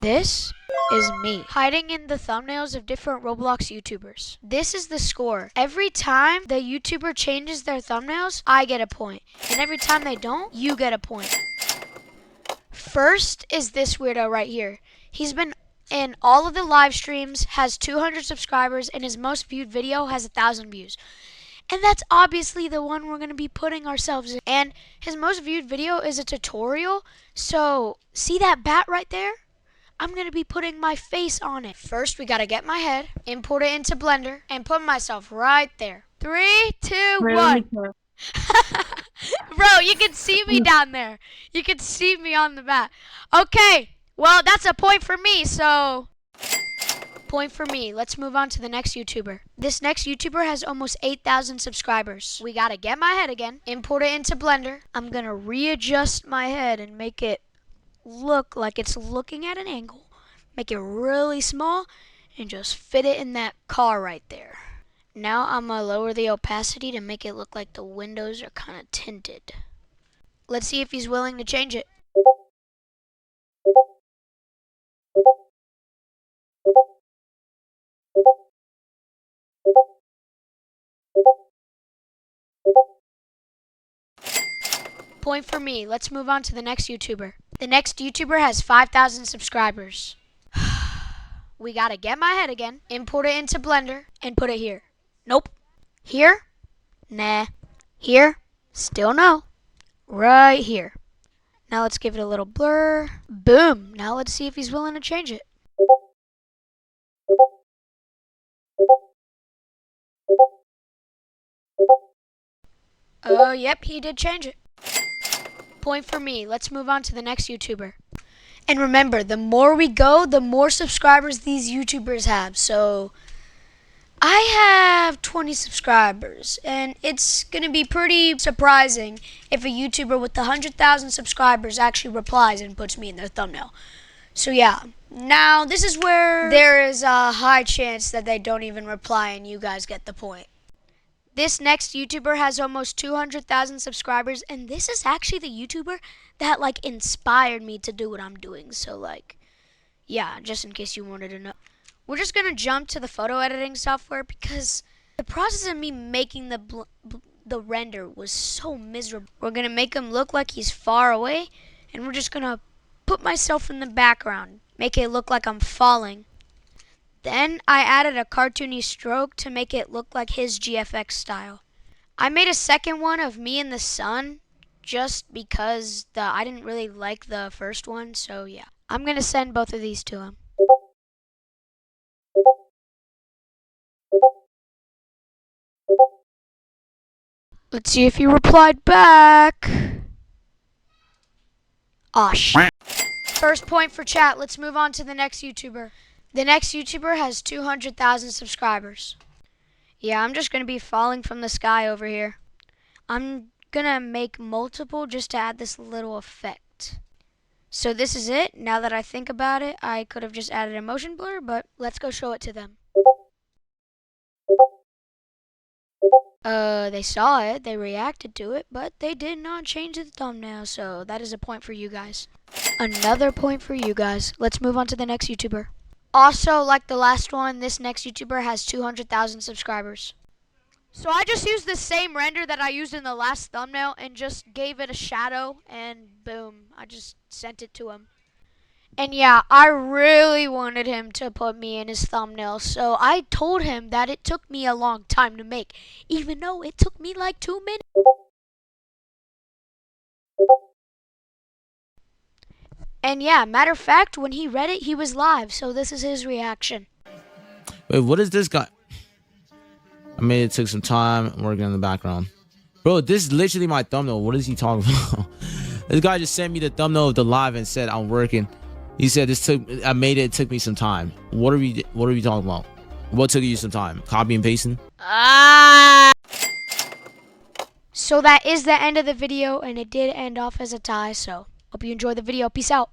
This is me hiding in the thumbnails of different Roblox YouTubers. This is the score. Every time the YouTuber changes their thumbnails, I get a point. And every time they don't, you get a point. First is this weirdo right here. He's been in all of the live streams, has 200 subscribers, and his most viewed video has 1,000 views. And that's obviously the one we're going to be putting ourselves in. And his most viewed video is a tutorial. So, see that bat right there? I'm going to be putting my face on it. First, we got to get my head, import it into Blender, and put myself right there. 3, 2, 1. Bro, you can see me down there. You can see me on the bat. Okay, well, that's a point for me, so... Point for me. Let's move on to the next YouTuber. This next YouTuber has almost 8,000 subscribers. We gotta get my head again, import it into Blender. I'm gonna readjust my head and make it look like it's looking at an angle. Make it really small and just fit it in that car right there. Now I'm gonna lower the opacity to make it look like the windows are kind of tinted. Let's see if he's willing to change it. Point for me. Let's move on to the next YouTuber. The next YouTuber has 5,000 subscribers. We gotta get my head again, import it into Blender, and put it here. Nope. Here? Nah. Here? Still no. Right here. Now let's give it a little blur. Boom. Now let's see if he's willing to change it. Oh, yep, he did change it. Point for me. Let's move on to the next YouTuber. And remember, the more we go, the more subscribers these YouTubers have. So, I have 20 subscribers, and it's going to be pretty surprising if a YouTuber with 100,000 subscribers actually replies and puts me in their thumbnail. So yeah, now this is where there is a high chance that they don't even reply and you guys get the point. This next YouTuber has almost 200,000 subscribers, and this is actually the YouTuber that inspired me to do what I'm doing. So yeah, just in case you wanted to know. We're just going to jump to the photo editing software because the process of me making the render was so miserable. We're going to make him look like he's far away, and we're just going to put myself in the background, make it look like I'm falling. Then I added a cartoony stroke to make it look like his GFX style. I made a second one of me in the sun just because I didn't really like the first one, so yeah. I'm going to send both of these to him. Let's see if he replied back. Aw, First point for chat. Let's move on to the next YouTuber. The next YouTuber has 200,000 subscribers. Yeah, I'm just going to be falling from the sky over here. I'm going to make multiple just to add this little effect. So this is it. Now that I think about it, I could have just added a motion blur, but let's go show it to them. They saw it, they reacted to it, but they did not change the thumbnail, so that is a point for you guys. Another point for you guys. Let's move on to the next YouTuber. Also, like the last one, this next YouTuber has 200,000 subscribers. So I just used the same render that I used in the last thumbnail and just gave it a shadow, and boom, I just sent it to him. And yeah, I really wanted him to put me in his thumbnail, so I told him that it took me a long time to make, even though it took me like 2 minutes. And yeah, matter of fact, when he read it, he was live, so this is his reaction. Wait, what is this guy? I mean, it took some time working in the background. Bro, this is literally my thumbnail. What is he talking about? This guy just sent me the thumbnail of the live and said I'm working. He said I made it. It took me some time. What are we talking about? What took you some time? Copy and pasting? So that is the end of the video, and it did end off as a tie, so hope you enjoyed the video. Peace out.